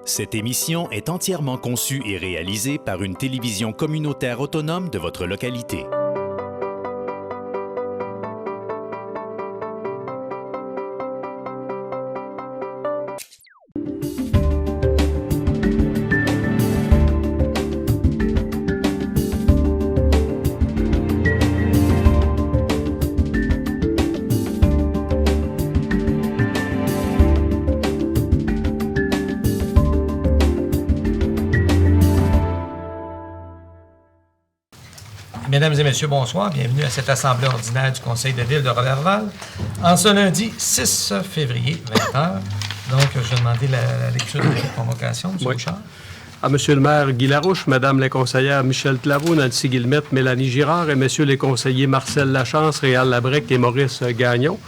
Cette émission est entièrement conçue et réalisée par une télévision communautaire autonome de votre localité. Mesdames et messieurs, bonsoir. Bienvenue à cette assemblée ordinaire du Conseil de ville de Roberval en ce lundi 6 février, 20h. Donc, je vais demander la lecture de la convocation, M. Bouchard. À Monsieur le maire Guy Larouche, Madame les conseillères Michel Claveau, Nancy Guillemette, Mélanie Girard et Messieurs les conseillers Marcel Lachance, Réal Labrec et Maurice Gagnon.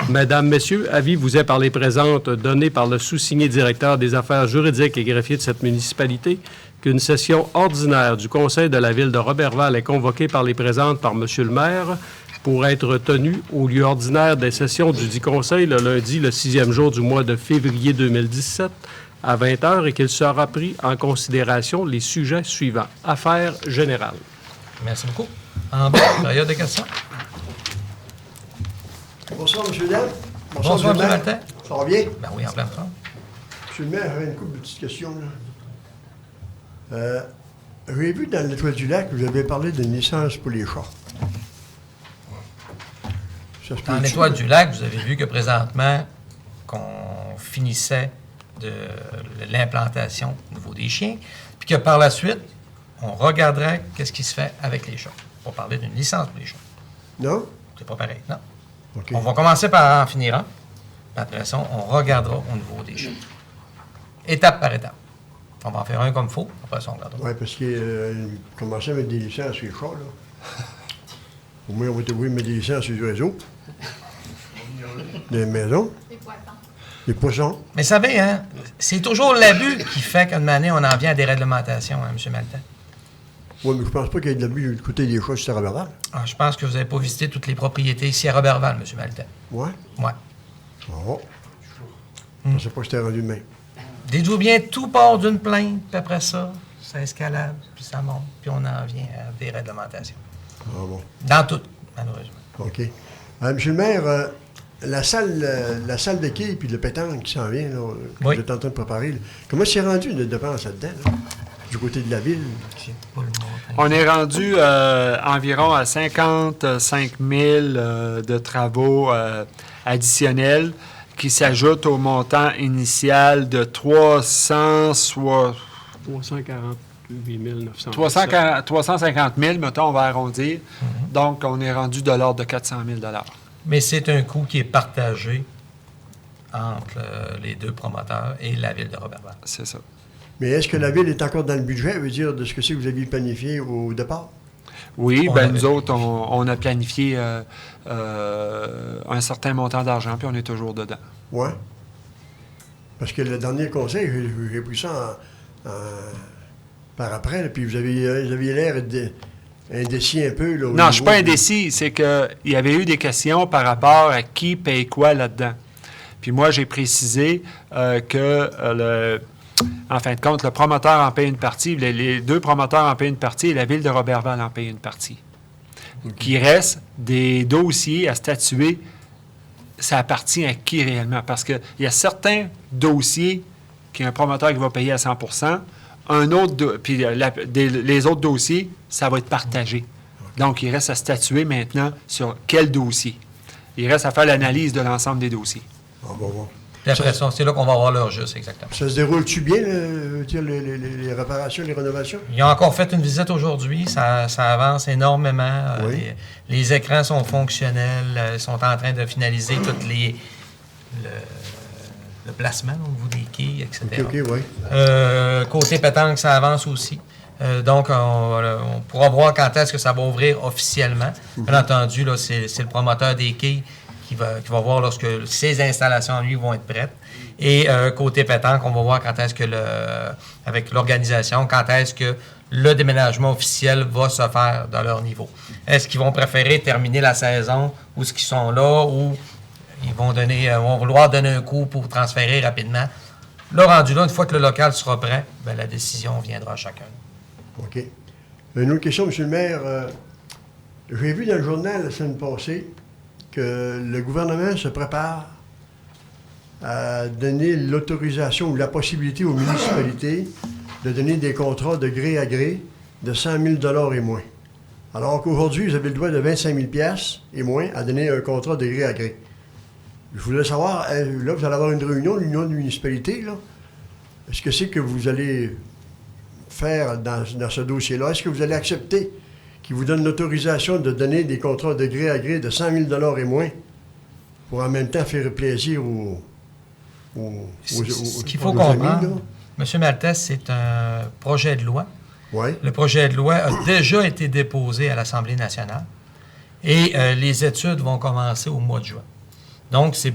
Mesdames, Messieurs, avis vous est par les présentes donné par le sous-signé directeur des affaires juridiques et greffier de cette municipalité qu'une session ordinaire du Conseil de la ville de Roberval est convoquée par les présentes par Monsieur le maire pour être tenue au lieu ordinaire des sessions du dit Conseil le lundi, le 6e jour du mois de février 2017 à 20h et qu'il sera pris en considération les sujets suivants. Affaires générales. Merci beaucoup. En bas, période de questions. Bonsoir, M. Dam. Bonsoir, M. Martin. Ça va bien? Ben oui, en pleine forme. M. le maire, j'avais une couple de petites questions. J'ai vu dans l'Étoile du Lac, vous avez parlé d'une licence pour les chats. Dans l'Étoile du Lac, vous avez vu que présentement, qu'on finissait de l'implantation au niveau des chiens, puis que par la suite, on regarderait qu'est-ce qui se fait avec les chats. On va parler d'une licence pour les chats. Non? C'est pas pareil, non. Okay. On va commencer par en finir un, puis après ça, on regardera au niveau des chats. Étape par étape. On va en faire un comme il faut, après ça, on regardera. Oui, parce que commencer à mettre des licences sur les chats, là. Au moins, on va être obligé de mettre des licences sur les oiseaux. Des maisons. Les poissons. Mais vous savez, hein, c'est toujours l'abus qui fait qu'une année, on en vient à des réglementations, hein, M. Maltais. Oui, mais je pense pas qu'il y ait de l'abus du côté des chats sur Roberval. Ah, je pense que vous n'avez pas visité toutes les propriétés ici à Roberval, M. Maltais. Oui? Oui. Oh. Je ne pensais pas que c'était rendu de même. Dites-vous bien, tout part d'une plainte, puis après ça, ça escalade, puis ça monte, puis on en vient à des réglementations. Ah bon. Dans tout, malheureusement. OK. Monsieur le maire, la salle de quilles puis le pétanque qui s'en vient, là, que Oui. vous êtes en train de préparer, là, comment c'est rendu de dépenses là-dedans, là, du côté de la ville? J'ai pas le mot. On est rendu environ à 55 000 de travaux additionnels qui s'ajoutent au montant initial de 348 900. 350 000, mettons, on va arrondir. Donc, on est rendu de l'ordre de 400 000 $. Mais c'est un coût qui est partagé entre les deux promoteurs et la ville de Roberval. C'est ça. Mais est-ce que la ville est encore dans le budget, veut dire, de ce que c'est que vous aviez planifié au départ? Oui, On bien, avait nous autres, on a planifié un certain montant d'argent, puis on est toujours dedans. Oui. Parce que le dernier conseil, j'ai pris ça par après, là, puis vous aviez l'air indécis un peu. Là, Non, je ne suis pas indécis. C'est qu'il y avait eu des questions par rapport à qui paye quoi là-dedans. Puis moi, j'ai précisé que, en fin de compte, le promoteur en paye une partie, les deux promoteurs en payent une partie et la ville de Roberval en paye une partie. Qu'il reste des dossiers à statuer, ça appartient à qui réellement? Parce qu'il y a certains dossiers qu'il y a un promoteur qui va payer à 100 un autre, puis les autres dossiers, ça va être partagé. Donc, il reste à statuer maintenant sur quel dossier. Il reste à faire l'analyse de l'ensemble des dossiers. Ah, bon. Puis après ça, c'est là qu'on va avoir leur juste, exactement. Ça se déroule-tu bien, les réparations, les rénovations? Ils ont encore fait une visite aujourd'hui. Ça avance énormément. Oui. Les écrans sont fonctionnels. Ils sont en train de finaliser tout le placement au niveau des quilles, etc. OK, oui. Côté pétanque, ça avance aussi. Donc, on pourra voir quand est-ce que ça va ouvrir officiellement. Bien entendu, là, c'est le promoteur des quilles qui va voir lorsque ces installations, lui, vont être prêtes. Et côté pétanque, on va voir quand est-ce que, avec l'organisation, quand est-ce que le déménagement officiel va se faire dans leur niveau. Est-ce qu'ils vont préférer terminer la saison où ce qu'ils sont là, ou ils vont vouloir donner un coup pour transférer rapidement? Là, rendu là, une fois que le local sera prêt, bien, la décision viendra à chacun. OK. Une autre question, M. le maire. J'ai vu dans le journal la semaine passée que le gouvernement se prépare à donner l'autorisation ou la possibilité aux municipalités de donner des contrats de gré à gré de 100 000 et moins. Alors qu'aujourd'hui, vous avez le droit de 25 000 et moins à donner un contrat de gré à gré. Je voulais savoir, là, vous allez avoir une réunion, l'union de municipalités, là. Est-ce que c'est que vous allez faire dans ce dossier-là? Est-ce que vous allez accepter qu'ils vous donnent l'autorisation de donner des contrats de gré à gré de 100 000 et moins pour en même temps faire plaisir Ce qu'il faut aux amis, comprendre, M. Maltès, c'est un projet de loi. Oui. Le projet de loi a déjà été déposé à l'Assemblée nationale et les études vont commencer au mois de juin. Donc, il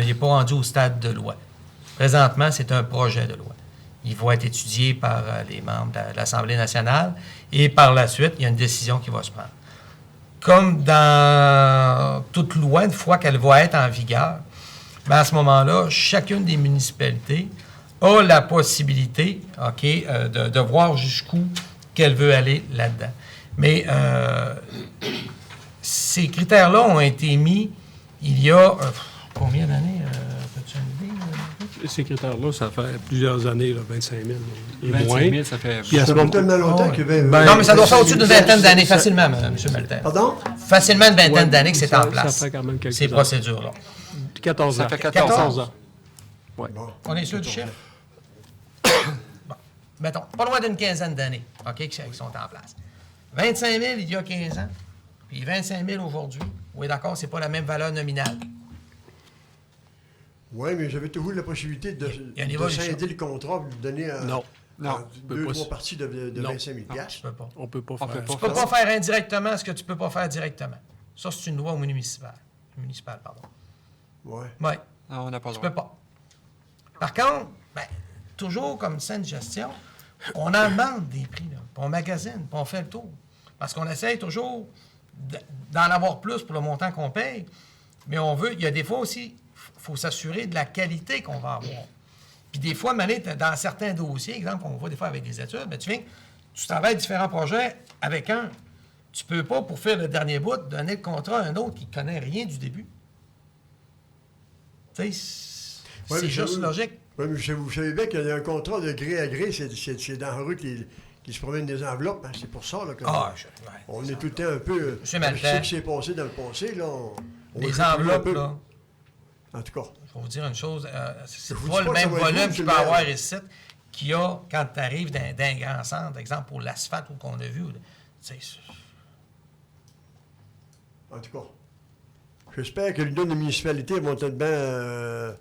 n'est pas rendu au stade de loi. Présentement, c'est un projet de loi. Il va être étudié par les membres de l'Assemblée nationale et par la suite, il y a une décision qui va se prendre. Comme dans toute loi, une fois qu'elle va être en vigueur, bien, à ce moment-là, chacune des municipalités a la possibilité, de voir jusqu'où qu'elle veut aller là-dedans. Mais ces critères-là ont été mis il y a combien d'années? As-tu une idée? Ces critères-là, ça fait plusieurs années, là, 25 000 et 25 moins. 000, ça fait... Puis à ce Ça moment- fait tellement longtemps que... Non, mais ça doit faire au-dessus d'une vingtaine d'années facilement, M. Maltais. Pardon? Facilement une vingtaine Ouais, d'années que c'est en ça place, fait quand même quelques ces années. procédures-là. 14 ans. Ça fait 14 ans. Bon. On est sûr du chiffre? Bon. Mettons, pas loin d'une quinzaine d'années, qui sont en place. 25 000 il y a 15 ans, puis 25 000 aujourd'hui. Oui, d'accord, c'est pas la même valeur nominale. Oui, mais j'avais toujours la possibilité de Il y a une évolution. scinder le contrat et de donner Non. deux, pas trois ça. parties de 25 000 Tu peux pas. On peut pas On faire peut pas ça. Tu peux pas faire indirectement ce que tu peux pas faire directement. Ça, c'est une loi municipale. Oui. Oui, Non, on n'a pas le tu droit. peux pas. Par contre, ben, toujours comme saine gestion, on en demande des prix, là, puis on magasine, puis on fait le tour. Parce qu'on essaye toujours d'en avoir plus pour le montant qu'on paye, mais on veut, il y a des fois aussi, il faut s'assurer de la qualité qu'on va avoir. Puis des fois, dans certains dossiers, exemple, on voit des fois avec des études, ben, tu travailles différents projets avec un. Tu peux pas, pour faire le dernier bout, donner le contrat à un autre qui ne connaît rien du début. Tu sais, Ouais, c'est mais juste vous- logique. Oui, mais vous savez bien qu'il y a un contrat de gré à gré, c'est dans la rue qui se promène des enveloppes. Hein. C'est pour ça là, que on est tout le temps un peu... Monsieur avec Maltais. ce qui s'est passé dans le passé, là, on Les joue un enveloppes, peu. là, En tout cas, je vais vous dire une chose, c'est Je vous pas dis le pas que même ça va être volume vous, qu'il monsieur peut le maire. avoir ici qu'il y a quand tu arrives d'un grand centre, exemple pour l'asphalte ou qu'on a vu. Là. Tu sais, en tout cas. J'espère que l'Union des municipalités vont être bien...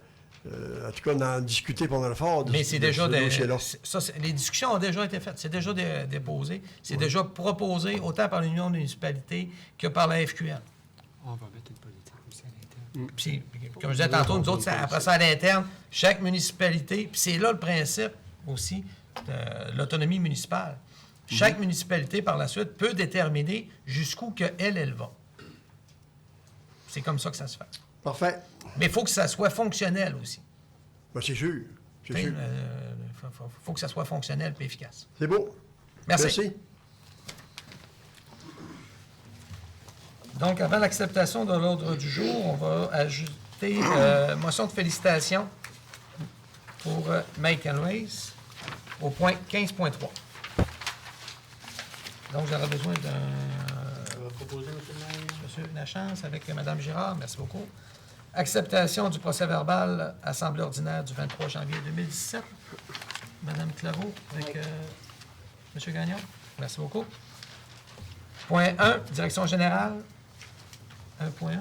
en tout cas, en discuter pendant le fort de mais ce c'est déjà dossier-là. les discussions ont déjà été faites, c'est déjà déposé, c'est déjà proposé autant par l'Union des municipalités que par la FQM. On va mettre une politique aussi à l'interne. Puis, comme je disais tantôt, nous autres, après ça à l'interne, chaque municipalité, puis c'est là le principe aussi de l'autonomie municipale. Chaque municipalité, par la suite, peut déterminer jusqu'où elle va. C'est comme ça que ça se fait. Parfait. Mais il faut que ça soit fonctionnel aussi. Ben, c'est sûr. C'est sûr. Faut que ça soit fonctionnel et efficace. C'est beau. Merci. Donc, avant l'acceptation de l'ordre du jour, on va ajouter motion de félicitations pour Make and Race au point 15.3. Donc, j'aurais besoin d'un... Monsieur Lachance avec Mme Girard. Merci beaucoup. Acceptation du procès-verbal Assemblée ordinaire du 23 janvier 2017. Mme Claveau avec M. Gagnon. Merci beaucoup. Point 1, direction générale. 1.1.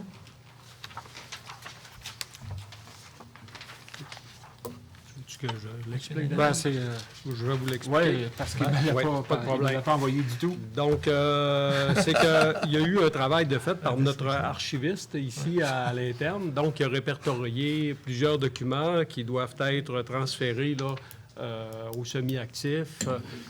Est-ce que je l'explique? Ben, c'est... Je vais vous l'expliquer. Oui, parce qu'il ne m'avait Ouais, pas, pas de problème. il m'avait pas envoyé du tout. Donc, c'est qu'il y a eu un travail de fait par notre archiviste ici à l'interne. Donc, il a répertorié plusieurs documents qui doivent être transférés là, au semi-actif.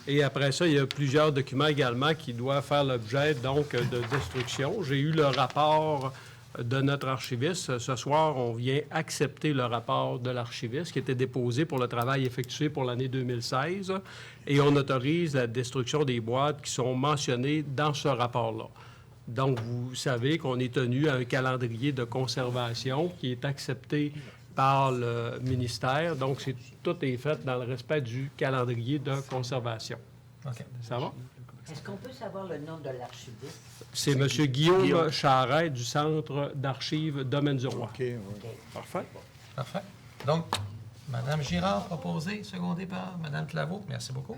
Et après ça, il y a plusieurs documents également qui doivent faire l'objet donc de destruction. J'ai eu le rapport de notre archiviste. Ce soir, on vient accepter le rapport de l'archiviste qui était déposé pour le travail effectué pour l'année 2016 et on autorise la destruction des boîtes qui sont mentionnées dans ce rapport-là. Donc, vous savez qu'on est tenu à un calendrier de conservation qui est accepté par le ministère. Donc, tout est fait dans le respect du calendrier de conservation. OK. Ça va? Est-ce qu'on peut savoir le nom de l'archiviste? C'est M. Guillaume Charret du Centre d'archives Domaine du Roi. OK, oui. Parfait. Parfait. Donc, Mme Girard, proposée, secondée par Mme Claveau. Merci beaucoup.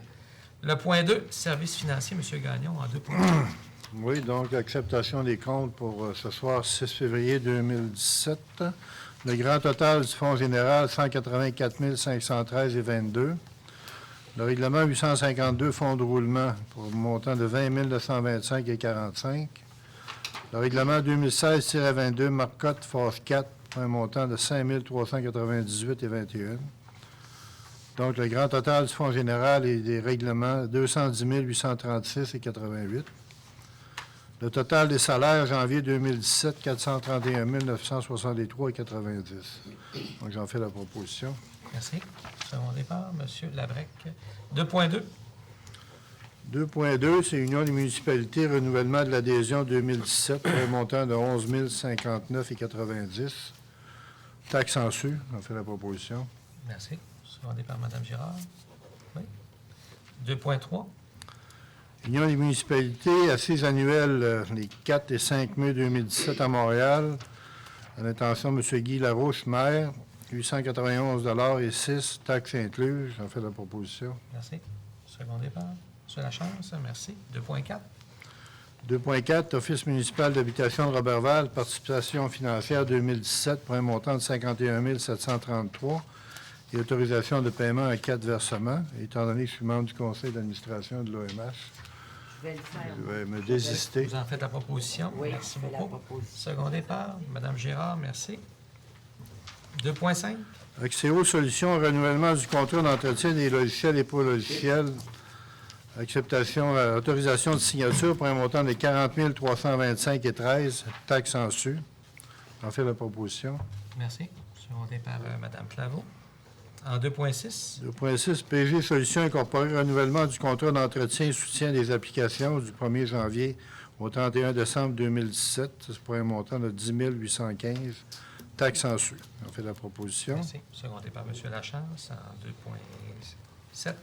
Le point 2, services financiers, M. Gagnon, en 2 points. Oui, donc acceptation des comptes pour ce soir, 6 février 2017. Le grand total du Fonds général, 184 513,22. Le règlement 852, fonds de roulement pour un montant de 20 925,45. Le règlement 2016-22, Marcotte, phase 4, pour un montant de 5 398,21. Donc, le grand total du Fonds général et des règlements, 210 836,88. Le total des salaires, janvier 2017, 431 963,90. Donc, j'en fais la proposition. Merci. Secondé par M. Labrec. 2.2. 2.2, c'est Union des municipalités, renouvellement de l'adhésion 2017 pour un montant de 11 059,90. Taxe en su, j'en fais la proposition. Merci. Secondé par Mme Girard. Oui. 2.3. Union des municipalités, assises annuelles les 4 et 5 mai 2017 à Montréal. À l'intention de M. Guy Larouche, maire, 891,06 taxes incluses. J'en fais la proposition. Merci. Secondé par M. Lachance. Merci. 2.4. 2.4, Office municipal d'habitation de Roberval, participation financière 2017 pour un montant de 51 733 et autorisation de paiement à 4 versements. Étant donné que je suis membre du conseil d'administration de l'OMH, Je vais le faire. je vais me désister. Vous en faites la proposition. Oui, Merci je fais la beaucoup. proposition. Secondé par Mme Girard. Merci. 2.5. Axéo Solutions, renouvellement du contrat d'entretien des logiciels et pas logiciels. Acceptation, autorisation de signature pour un montant de 40 325,13, taxes en su. J'en fais la proposition. Merci. Secondé par Mme Claveau. En 2.6. 2.6, PG Solutions Incorporée, renouvellement du contrat d'entretien et soutien des applications du 1er janvier au 31 décembre 2017. C'est pour un montant de 10 815, taxes en su. On fait la proposition. Merci. Secondé par M. Lachance. En 2.7.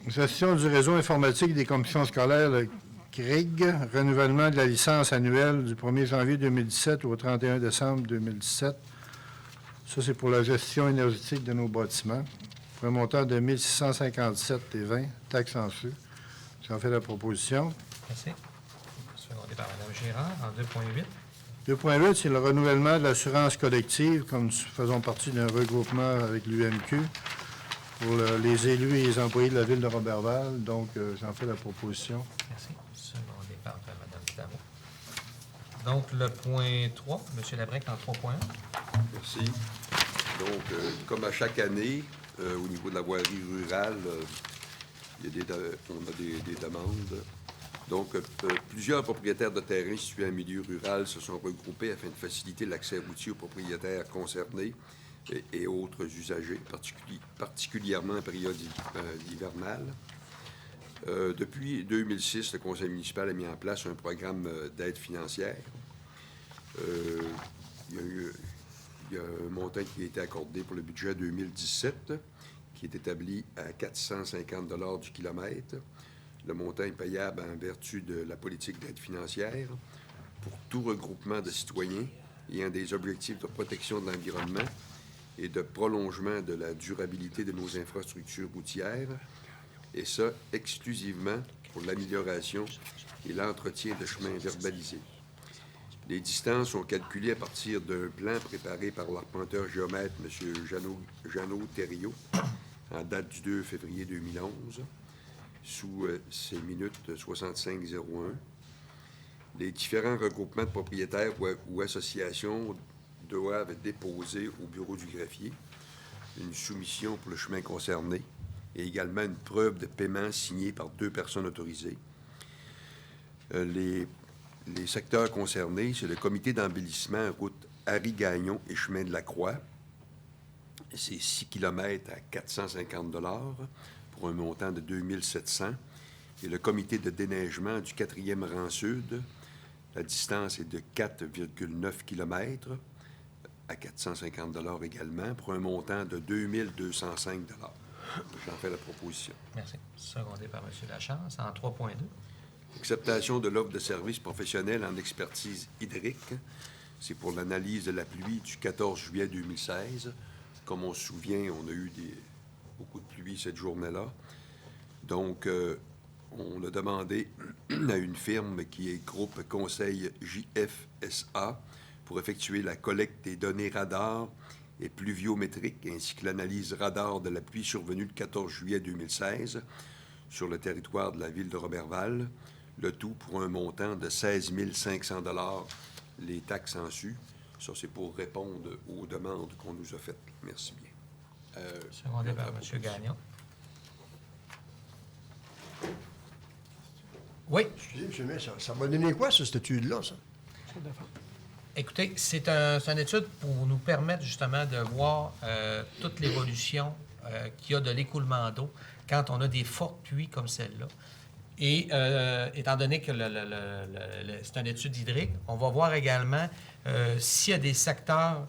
Gestion du réseau informatique des commissions scolaires, le CRIG, renouvellement de la licence annuelle du 1er janvier 2017 au 31 décembre 2017. Ça, c'est pour la gestion énergétique de nos bâtiments, pour un montant de 1 657,20, taxes en su. J'en fais la proposition. Merci. Secondé par Mme Girard. En 2.8. 2.8, c'est le renouvellement de l'assurance collective, comme nous faisons partie d'un regroupement avec l'UMQ, pour les élus et les employés de la ville de Roberval. Donc, j'en fais la proposition. Merci. Secondé par Mme Claveau. Donc, le point 3, M. Labrec en 3.1. Merci. Donc, comme à chaque année, au niveau de la voirie rurale, on a des demandes. Donc, plusieurs propriétaires de terrains situés en milieu rural se sont regroupés afin de faciliter l'accès routier aux propriétaires concernés et autres usagers, particulièrement en période hivernale. Depuis 2006, le conseil municipal a mis en place un programme d'aide financière. Il y a un montant qui a été accordé pour le budget 2017, qui est établi à 450 $ du kilomètre. Le montant est payable en vertu de la politique d'aide financière pour tout regroupement de citoyens ayant des objectifs de protection de l'environnement et de prolongement de la durabilité de nos infrastructures routières, et ça exclusivement pour l'amélioration et l'entretien de chemins verbalisés. Les distances sont calculées à partir d'un plan préparé par l'arpenteur géomètre M. Jeannot Thériault en date du 2 février 2011, sous ces minutes 6501. Les différents regroupements de propriétaires ou associations doivent déposer au bureau du greffier une soumission pour le chemin concerné et également une preuve de paiement signée par 2 personnes autorisées. Les les secteurs concernés, c'est le comité d'embellissement route Harry-Gagnon et chemin de la Croix. C'est 6 km à 450 pour un montant de 2700. Et le comité de déneigement du 4e rang sud, la distance est de 4,9 km à 450 également, pour un montant de 2205 J'en fais la proposition. Merci. Secondé par M. Lachance, en 3.2. Acceptation de l'offre de services professionnels en expertise hydrique. C'est pour l'analyse de la pluie du 14 juillet 2016. Comme on se souvient, on a eu beaucoup de pluie cette journée-là. Donc, on a demandé à une firme qui est Groupe Conseil JFSA pour effectuer la collecte des données radar et pluviométriques ainsi que l'analyse radar de la pluie survenue le 14 juillet 2016 sur le territoire de la ville de Roberval, le tout pour un montant de 16 500 les taxes en su. Ça, c'est pour répondre aux demandes qu'on nous a faites. Merci bien. Secondé par M. Gagnon. Oui. Excusez, M. le maire, ça va donner quoi, cette étude-là, ça? Écoutez, c'est une étude pour nous permettre justement de voir toute l'évolution qu'il y a de l'écoulement d'eau quand on a des fortes pluies comme celle-là. Et étant donné que c'est une étude hydrique, on va voir également s'il y a des secteurs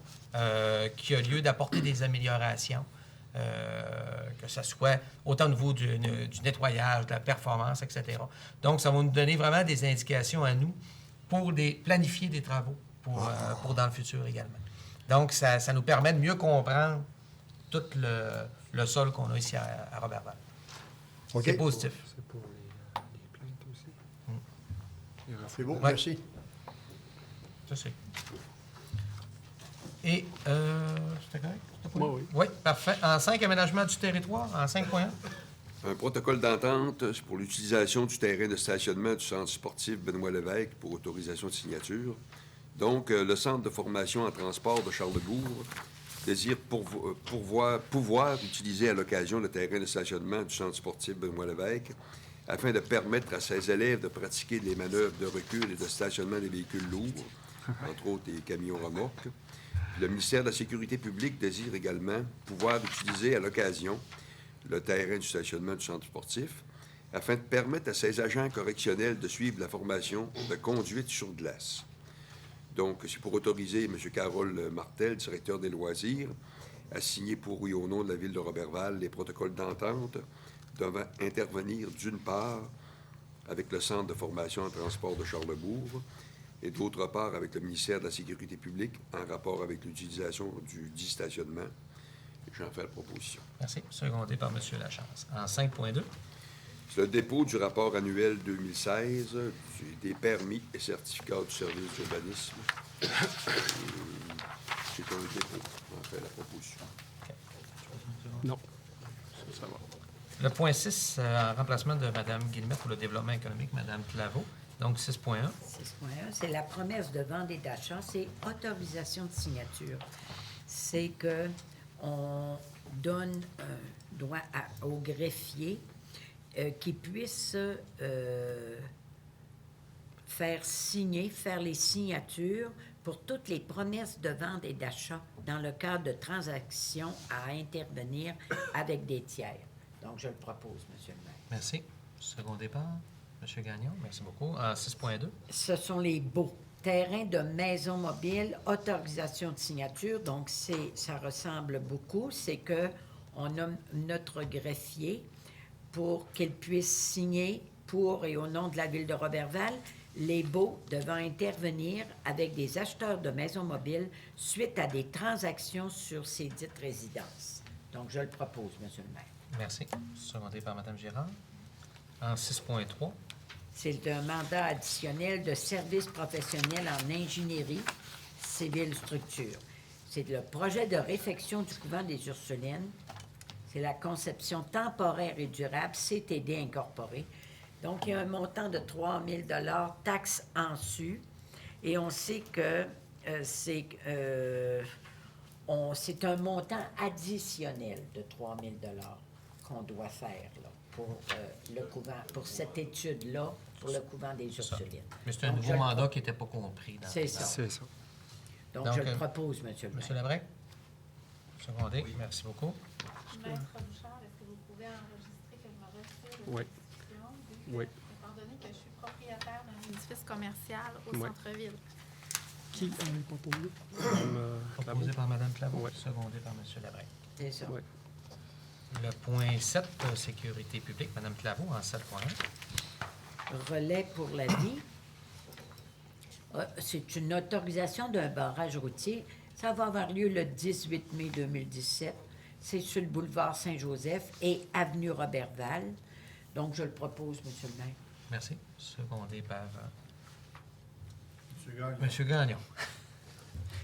qui ont lieu d'apporter des améliorations, que ce soit autant au niveau du nettoyage, de la performance, etc. Donc, ça va nous donner vraiment des indications à nous pour planifier des travaux pour dans le futur également. Donc, ça nous permet de mieux comprendre tout le sol qu'on a ici à Roberval. OK. C'est positif. C'est pour les plaintes aussi. C'est beau, Ouais. merci. Ça, c'est. Et, c'était correct? C'était pas Oui, oui. Oui, parfait. En 5, aménagement du territoire, en 5.1. Un protocole d'entente pour l'utilisation du terrain de stationnement du centre sportif Benoît Lévesque pour autorisation de signature. Donc, le centre de formation en transport de Charlesbourg désire pouvoir utiliser à l'occasion le terrain de stationnement du centre sportif Benoît Lévesque afin de permettre à ses élèves de pratiquer les manœuvres de recul et de stationnement des véhicules lourds, entre autres des camions remorques. Le ministère de la Sécurité publique désire également pouvoir utiliser à l'occasion le terrain du stationnement du centre sportif afin de permettre à ses agents correctionnels de suivre la formation de conduite sur glace. Donc, c'est pour autoriser M. Carole Martel, directeur des loisirs, à signer pour oui au nom de la Ville de Roberval les protocoles d'entente devant intervenir d'une part avec le Centre de formation en transport de Charlesbourg et d'autre part avec le ministère de la Sécurité publique en rapport avec l'utilisation du dit stationnement. J'en fais la proposition. Merci. Secondé par M. Lachance. En 5.2. C'est le dépôt du rapport annuel 2016 des permis et certificats du service d'urbanisme. C'est un dépôt. J'en fais la proposition. Non. Ça va. Le point 6, en remplacement de Mme Guillemette pour le développement économique, Mme Claveau. Donc, 6.1. 6.1, c'est la promesse de vente et d'achat, c'est autorisation de signature. C'est que on donne un droit au greffier qui puisse faire les signatures pour toutes les promesses de vente et d'achat dans le cadre de transactions à intervenir avec des tiers. Donc, je le propose, M. le maire. Merci. Secondé par M. Gagnon. Merci beaucoup. En 6.2. Ce sont les baux. Terrain de maison mobile, autorisation de signature. Donc, ça ressemble beaucoup. C'est qu'on nomme notre greffier pour qu'il puisse signer pour et au nom de la Ville de Roberval les baux devant intervenir avec des acheteurs de maisons mobiles suite à des transactions sur ces dites résidences. Donc, je le propose, M. le maire. Merci. Secondé par Mme Girard. En 6.3. C'est un mandat additionnel de service professionnel en ingénierie civile structure. C'est le projet de réfection du couvent des Ursulines. C'est la conception temporaire et durable, CTD incorporé. Donc, il y a un montant de 3 000 taxes en su. Et on sait que c'est un montant additionnel de 3 000 qu'on doit faire là, pour le couvent, pour cette étude-là, pour le couvent des Ursulines. Mais c'est un Donc, je nouveau le mandat qui n'était pas compris. C'est ça. C'est ça. Donc, je le propose, Monsieur le maire. Monsieur Labrec? Secondé. Merci beaucoup. Maître Bouchard, est-ce que vous pouvez enregistrer que je me retire de Oui. cette discussion? Oui. Étant donné que je suis propriétaire d'un édifice commercial au Oui. centre-ville. Qui en est proposé? Proposé par Mme Claveau, Oui. secondé par M. Labrec. C'est ça. Oui. Le point 7, sécurité publique, Mme Claveau, en 7.1. Relais pour la vie. C'est une autorisation d'un barrage routier. Ça va avoir lieu le 18 mai 2017. C'est sur le boulevard Saint-Joseph et avenue Roberval. Donc, je le propose, Monsieur le maire. Merci. Secondé par Monsieur Gagnon. M. Gagnon.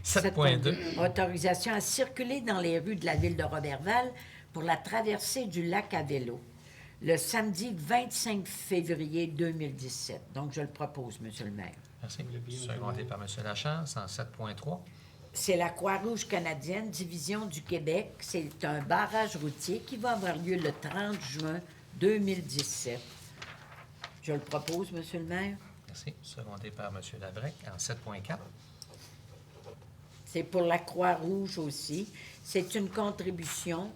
7.2. Autorisation à circuler dans les rues de la ville de Roberval pour la traversée du lac à vélo le samedi 25 février 2017. Donc, je le propose, Monsieur le maire. Merci. Secondé par M. Lachance, en 7.3. C'est la Croix-Rouge canadienne, division du Québec. C'est un barrage routier qui va avoir lieu le 30 juin 2017. Je le propose, Monsieur le maire. Merci. Secondé par M. Labrec, en 7.4. C'est pour la Croix-Rouge aussi. C'est une contribution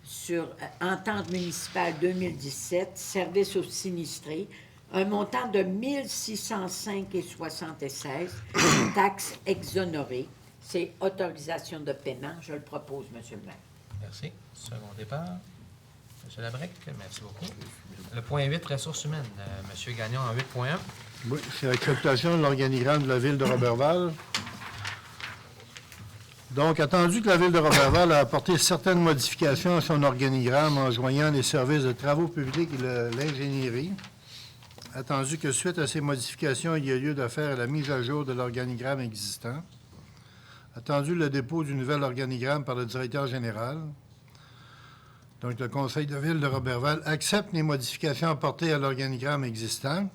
sur Entente municipale 2017, service aux sinistrés, un montant de 1605,76, taxes exonérées. C'est autorisation de paiement. Je le propose, Monsieur le maire. Merci. Secondé par M. Labrec. Merci beaucoup. Le point 8, ressources humaines. M. Gagnon, en 8.1. Oui, c'est l'acceptation de l'organigramme de la ville de Roberval. Donc, attendu que la ville de Roberval a apporté certaines modifications à son organigramme en joignant les services de travaux publics et l'ingénierie, attendu que suite à ces modifications, il y a lieu de faire la mise à jour de l'organigramme existant, attendu le dépôt du nouvel organigramme par le directeur général. Donc, le conseil de ville de Roberval accepte les modifications apportées à l'organigramme existant,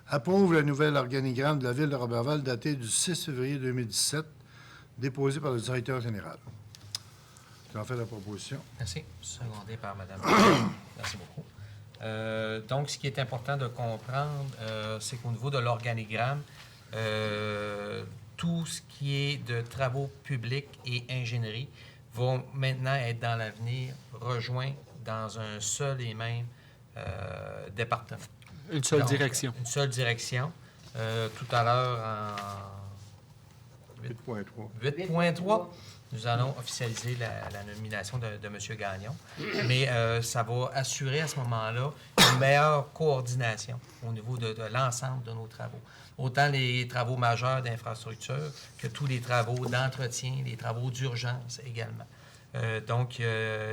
approuve le nouvel organigramme de la ville de Roberval daté du 6 février 2017, déposé par le directeur général. J'en fais la proposition. Merci. Secondé par Mme. Merci beaucoup. Donc, ce qui est important de comprendre, c'est qu'au niveau de l'organigramme, tout ce qui est de travaux publics et ingénierie vont maintenant être dans l'avenir rejoints dans un seul et même département. Une seule Donc, direction. Une seule direction. Tout à l'heure, en 8.3. 8.3, nous allons officialiser la nomination de M. Gagnon. Mais ça va assurer à ce moment-là une meilleure coordination au niveau de l'ensemble de nos travaux. Autant les travaux majeurs d'infrastructure que tous les travaux d'entretien, les travaux d'urgence également. Donc,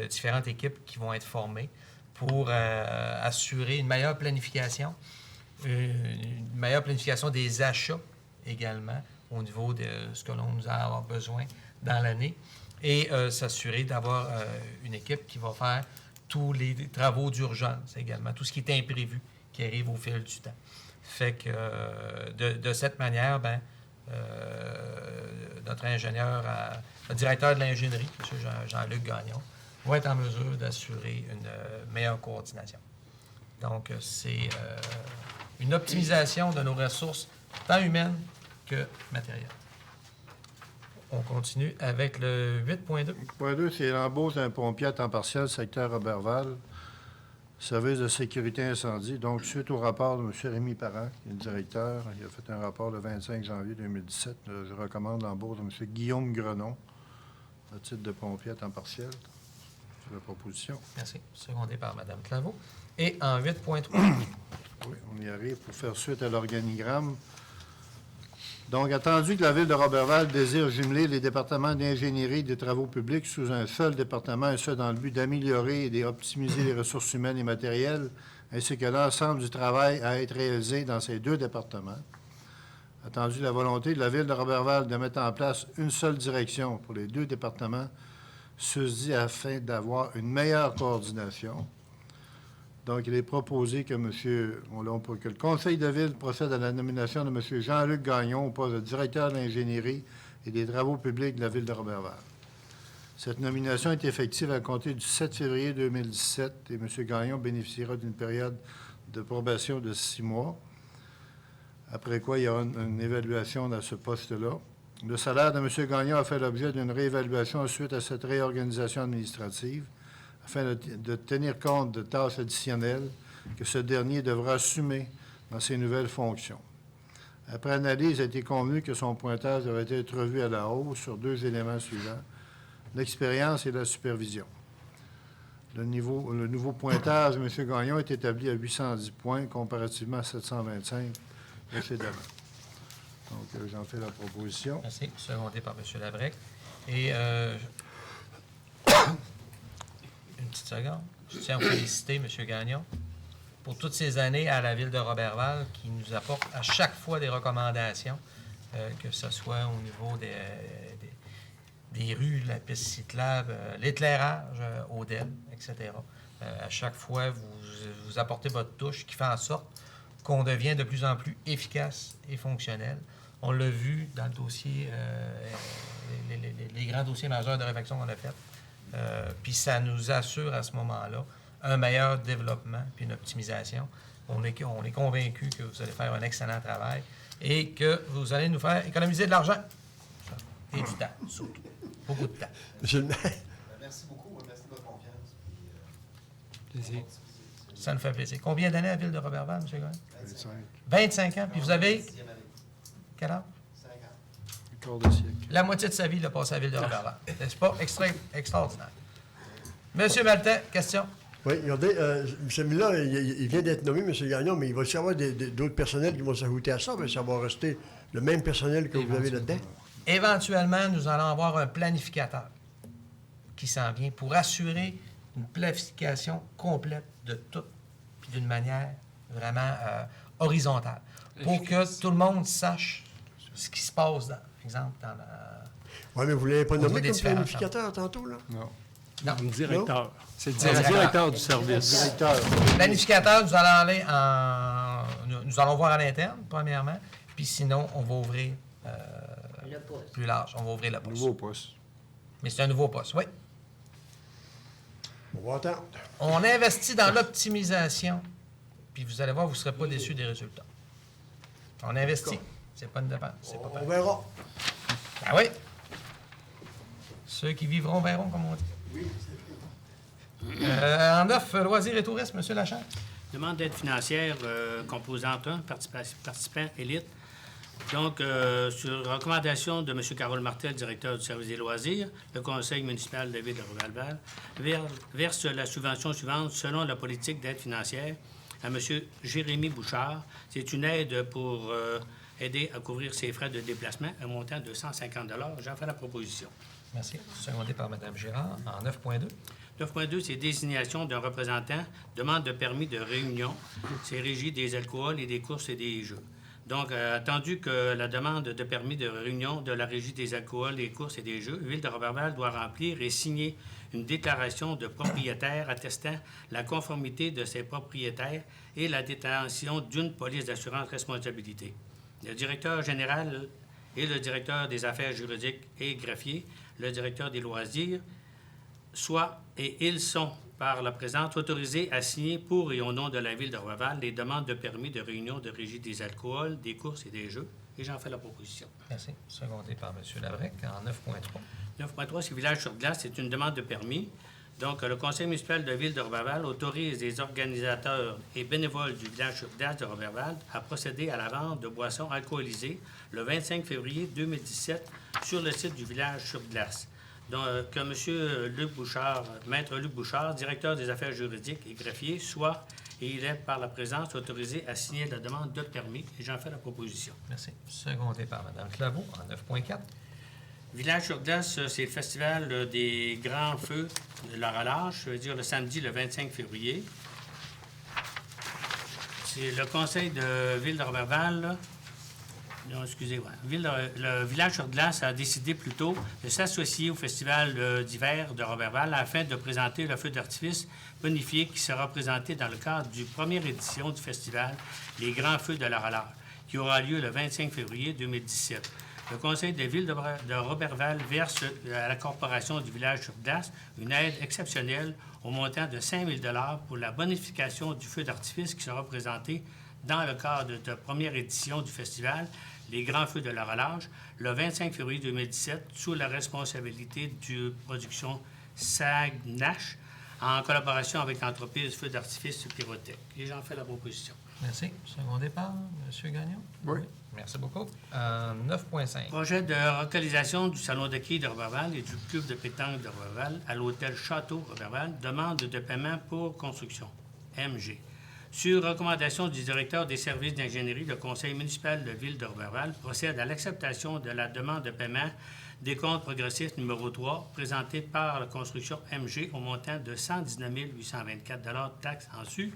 différentes équipes qui vont être formées pour assurer une meilleure planification des achats également au niveau de ce que l'on va avoir besoin dans l'année et s'assurer d'avoir une équipe qui va faire tous les travaux d'urgence également, tout ce qui est imprévu qui arrive au fil du temps. Fait que de cette manière, notre ingénieur, le directeur de l'ingénierie, M. Jean-Luc Gagnon, va être en mesure d'assurer une meilleure coordination. Donc, c'est une optimisation de nos ressources, tant humaines que matérielles. On continue avec le 8.2. 8.2, c'est l'embauche d'un pompier à temps partiel, secteur Roberval, service de sécurité incendie. Donc, suite au rapport de M. Rémi Parent, qui est le directeur, il a fait un rapport le 25 janvier 2017. Je recommande l'embauche de M. Guillaume Grenon, à titre de pompier à temps partiel. C'est la proposition. Merci. Secondé par Mme Claveau. Et en 8.3. Oui, on y arrive pour faire suite à l'organigramme. Donc, attendu que la ville de Roberval désire jumeler les départements d'ingénierie et des travaux publics sous un seul département, et ce, dans le but d'améliorer et d'optimiser les ressources humaines et matérielles, ainsi que l'ensemble du travail à être réalisé dans ces deux départements. Attendu la volonté de la ville de Roberval de mettre en place une seule direction pour les deux départements, ceci afin d'avoir une meilleure coordination. Donc, il est proposé que que le conseil de ville procède à la nomination de M. Jean-Luc Gagnon au poste de directeur de l'ingénierie et des travaux publics de la ville de Roberval. Cette nomination est effective à compter du 7 février 2017 et M. Gagnon bénéficiera d'une période de probation de 6 mois, après quoi il y aura une évaluation dans ce poste-là. Le salaire de M. Gagnon a fait l'objet d'une réévaluation suite à cette réorganisation administrative, afin de tenir compte de tâches additionnelles que ce dernier devra assumer dans ses nouvelles fonctions. Après analyse, il a été convenu que son pointage devait être revu à la hausse sur 2 éléments suivants: l'expérience et la supervision. Le nouveau pointage de M. Gagnon est établi à 810 points comparativement à 725 précédemment. Donc, j'en fais la proposition. Merci. Secondé par M. Labrec. Et une petite seconde. Je tiens à vous féliciter, M. Gagnon, pour toutes ces années à la Ville de Roberval qui nous apporte à chaque fois des recommandations, que ce soit au niveau des rues, la piste cyclable, l'éclairage, ODEL, etc. À chaque fois, vous apportez votre touche qui fait en sorte qu'on devient de plus en plus efficace et fonctionnel. On l'a vu dans le dossier, les grands dossiers majeurs de réflexion qu'on a fait. Puis ça nous assure à ce moment-là un meilleur développement puis une optimisation. On est convaincus que vous allez faire un excellent travail et que vous allez nous faire économiser de l'argent. Et du temps, surtout. Beaucoup de temps. Monsieur le maire. Merci beaucoup. Merci de votre confiance. Plaisir. Ça nous fait plaisir. Combien d'années à la Ville de Roberval, M. Gagnon? 25. 25 ans. Puis vous avez... Quel âge? 5 ans. Un quart de siècle. La moitié de sa vie, il a passé à la Ville de Roberval. C'est pas extraordinaire. Monsieur Maltais, question? Oui, regardez, celui-là, il vient d'être nommé, M. Gagnon, mais il va y avoir d'autres personnels qui vont s'ajouter à ça, mais ça va rester le même personnel que vous avez là-dedans. Éventuellement, nous allons avoir un planificateur qui s'en vient pour assurer une planification complète de tout, puis d'une manière vraiment horizontale, pour que tout le monde sache ce qui se passe, par exemple, dans la... Oui, mais vous ne l'avez pas nommé des comme différents planificateur tantôt, là? Non. Non. Directeur. C'est le C'est le directeur. directeur du service. Directeur. Planificateur, nous allons aller nous allons voir à l'interne, premièrement, puis sinon, on va ouvrir Le poste. plus large. On va ouvrir le poste. Nouveau poste. Mais c'est un nouveau poste, oui. On va attendre. On investit dans l'optimisation, puis vous allez voir, vous ne serez pas déçus des résultats. On investit. C'est pas une dépense. C'est pas On pareil. verra. Ben oui. Ceux qui vivront verront, comme on dit. En 9, loisirs et tourisme, M. Lachance. Demande d'aide financière, composante 1, participant élite. Donc, sur recommandation de M. Carole Martel, directeur du service des loisirs, le conseil municipal de la ville de Roberval verse la subvention suivante selon la politique d'aide financière à M. Jérémy Bouchard. C'est une aide pour aider à couvrir ses frais de déplacement, un montant de 150 $. J'en fais la proposition. Merci. Secondé par Mme Girard. En 9.2. 9.2, c'est désignation d'un représentant, demande de permis de réunion. C'est régi des alcools et des courses et des jeux. Donc, attendu que la demande de permis de réunion de la Régie des alcools, des courses et des jeux, Ville de Roberval doit remplir et signer une déclaration de propriétaire attestant la conformité de ses propriétaires et la détention d'une police d'assurance responsabilité. Le directeur général et le directeur des affaires juridiques et greffier, le directeur des loisirs, soit et ils sont, par la présente, autorisés à signer pour et au nom de la Ville de Roberval les demandes de permis de réunion de régie des alcools, des courses et des jeux. Et j'en fais la proposition. Merci. Secondé par M. Labrec. En 9.3. 9.3, c'est Village sur glace, c'est une demande de permis. Donc, le conseil municipal de Ville de Roberval autorise les organisateurs et bénévoles du Village sur glace de Roberval à procéder à la vente de boissons alcoolisées le 25 février 2017 sur le site du Village sur glace. Donc, que M. Luc Bouchard, Maître Luc Bouchard, directeur des affaires juridiques et greffier, soit et il est par la présence autorisé à signer la demande de permis. Et j'en fais la proposition. Merci. Secondé par Mme Claveau. En 9.4. Village sur glace, c'est le festival des grands feux de la relâche, ça veut dire le samedi, le 25 février. C'est le conseil de Ville de Roberval, là. Non, excusez, ouais. Le Village sur glace a décidé plutôt de s'associer au festival d'hiver de Roberval afin de présenter le feu d'artifice bonifié qui sera présenté dans le cadre du première édition du festival Les Grands Feux de la Relâche, qui aura lieu le 25 février 2017. le Conseil de ville de Roberval verse à la Corporation du village sur Dasse une aide exceptionnelle au montant de 5 000 $ pour la bonification du feu d'artifice qui sera présenté dans le cadre de la première édition du festival Les Grands Feux de la Relâche, le 25 février 2017, sous la responsabilité de production SAG-NASH, en collaboration avec l'entreprise Feux d'artifice Pyrotech. Et j'en fais la proposition. Merci. Secondé par M. Gagnon? Oui. Merci beaucoup. 9.5. Projet de localisation du salon de quilles de Roberval et du club de pétanque de Roberval à l'hôtel Château Roberval. Demande de paiement pour construction. MG. Sur recommandation du directeur des services d'ingénierie, le conseil municipal de ville de Roberval procède à l'acceptation de la demande de paiement des comptes progressifs numéro 3 présenté par la construction MG au montant de 119 824 $ de taxes en su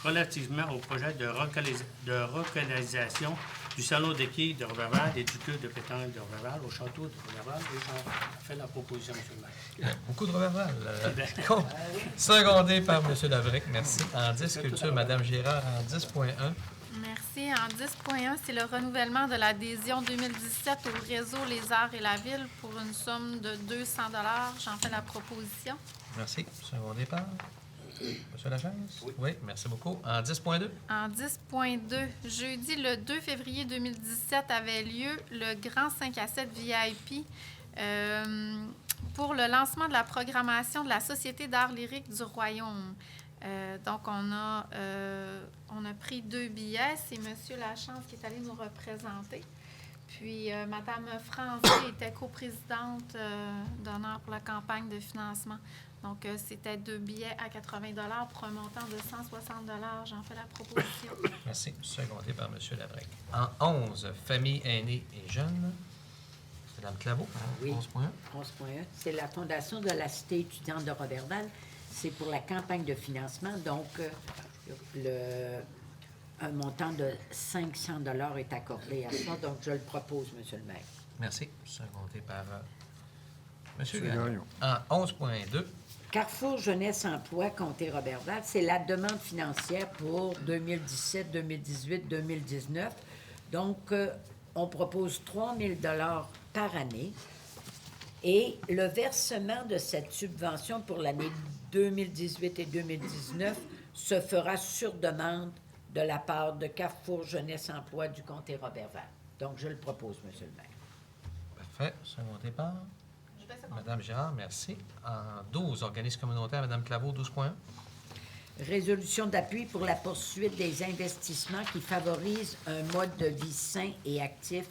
relativement au projet de relocalisation du salon de quilles de Roberval et du club de pétanque de Roberval au château de Roberval. Et j'en fais la proposition, M. le maire. Beaucoup de Roberval. Secondé par M. Labrec. Merci. En 10, culture, Mme Girard, en 10.1. Merci. En 10.1, c'est le renouvellement de l'adhésion 2017 au réseau Les Arts et la Ville pour une somme de 200 $. J'en fais la proposition. Merci. Secondé par M. Lachance? Oui, merci beaucoup. En 10.2? En 10.2, jeudi le 2 février 2017 avait lieu le Grand 5 à 7 VIP pour le lancement de la programmation de la Société d'art lyrique du Royaume. Donc, on a pris 2 billets. C'est M. Lachance qui est allé nous représenter. Puis, Mme Français était coprésidente d'honneur pour la campagne de financement. Donc, c'était 2 billets à 80 $ pour un montant de 160 $. J'en fais la proposition. Merci. Secondé par M. Labrec. En 11, famille aînée et jeunes. Mme Claveau, Oui. 11.1. 11.1. C'est la Fondation de la Cité étudiante de Roberval. C'est pour la campagne de financement. Donc, un montant de 500 $ est accordé à ça. Donc, je le propose, M. le maire. Merci. Secondé par M. Gagnon. En 11.2. Carrefour Jeunesse Emploi Comté Roberval, c'est la demande financière pour 2017, 2018, 2019. Donc, on propose 3 000 $ par année. Et le versement de cette subvention pour l'année 2018 et 2019 se fera sur demande de la part de Carrefour Jeunesse Emploi du comté Roberval. Donc, je le propose, M. le maire. Parfait. Secondé par Mme Girard, merci. En 12, organisme communautaire, Mme Claveau, 12.1. Résolution d'appui pour la poursuite des investissements qui favorisent un mode de vie sain et actif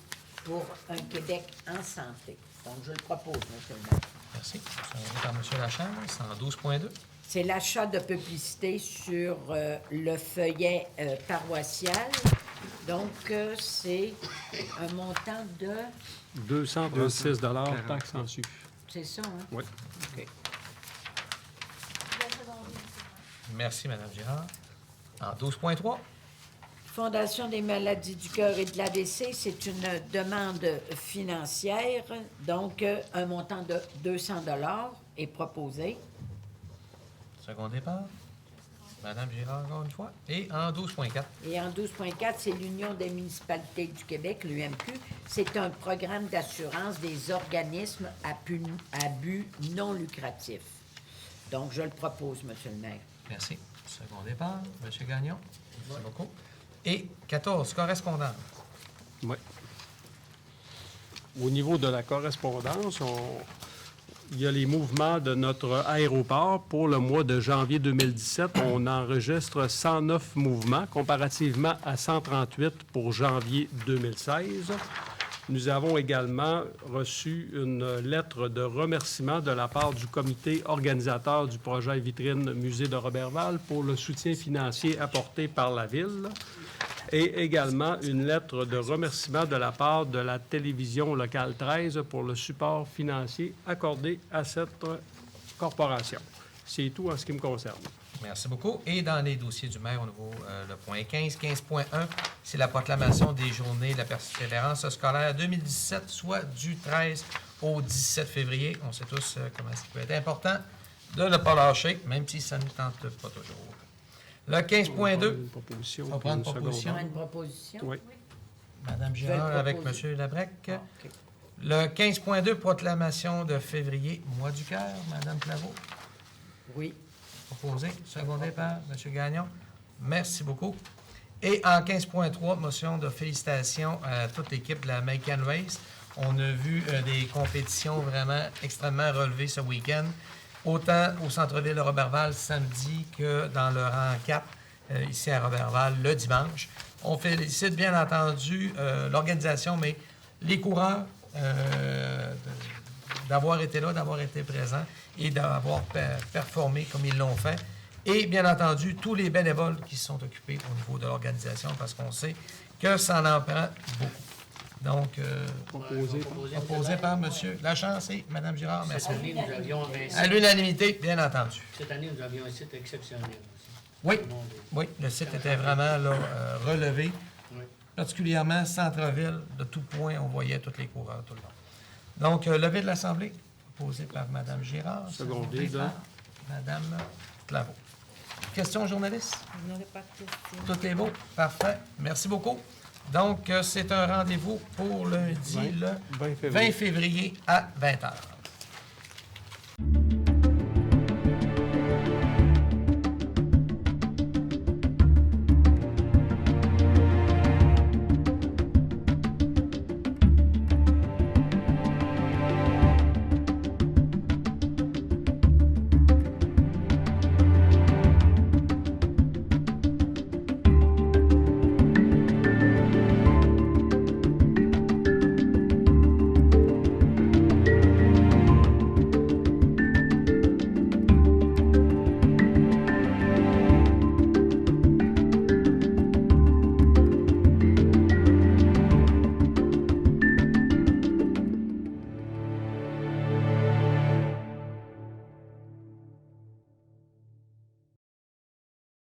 pour un Québec en santé. Donc, je le propose, M. le maire. Merci. Secondé par M. Lachance, en 12.2. C'est l'achat de publicité sur le feuillet paroissial. Donc, c'est un montant de... 236 $ taxes en su. C'est ça, hein? Oui. OK. Merci, Mme Girard. En 12.3. Fondation des maladies du cœur et de l'AVC, c'est une demande financière. Donc, un montant de 200 $ est proposé. Secondé par Mme Girard, encore une fois. Et en 12.4. Et en 12.4, c'est l'Union des municipalités du Québec, l'UMQ. C'est un programme d'assurance des organismes à but non lucratif. Donc, je le propose, M. le maire. Merci. Secondé par M. Gagnon. Merci beaucoup. Et 14, correspondance. Oui. Au niveau de la correspondance, il y a les mouvements de notre aéroport. Pour le mois de janvier 2017, on enregistre 109 mouvements, comparativement à 138 pour janvier 2016. Nous avons également reçu une lettre de remerciement de la part du comité organisateur du projet Vitrine Musée de Roberval pour le soutien financier apporté par la Ville et également une lettre de remerciement de la part de la télévision locale 13 pour le support financier accordé à cette corporation. C'est tout en ce qui me concerne. Merci beaucoup. Et dans les dossiers du maire, au niveau le point 15, 15.1, c'est la proclamation des journées de la persévérance scolaire 2017, soit du 13 au 17 février. On sait tous comment ça peut être important de ne pas lâcher, même si ça ne tente pas toujours. Le 15.2. On va prendre une proposition. Une proposition? Oui. Madame Girard avec M. Labrec. OK. Le 15.2, proclamation de février, mois du cœur, Mme Claveau. Oui. Proposé, secondé par M. Gagnon. Merci beaucoup. Et en 15.3, motion de félicitations à toute l'équipe de la Make and Race. On a vu des compétitions vraiment extrêmement relevées ce week-end, autant au centre-ville de Roberval samedi que dans le rang 4, ici à Roberval, le dimanche. On félicite bien entendu l'organisation, mais les coureurs d'avoir été là, d'avoir été présents et d'avoir performé comme ils l'ont fait. Et bien entendu, tous les bénévoles qui se sont occupés au niveau de l'organisation, parce qu'on sait que ça en prend beaucoup. Donc, proposé par M. Lachance et Mme Girard. Merci. Cette année, nous avions un À site, l'unanimité, bien entendu. cette année, nous avions un site exceptionnel aussi. Oui, Tout le monde est- oui, le site était vraiment là, relevé, Oui. particulièrement centre-ville, de tout point, on voyait tous les coureurs tout le long. Donc, levée de l'Assemblée, proposé par Mme Girard. Secondé de par Mme Claveau. Questions, journalistes? Je n'aurais pas de questions. Tout est beau? Parfait. Merci beaucoup. Donc, c'est un rendez-vous pour lundi, le 20 février à 20h.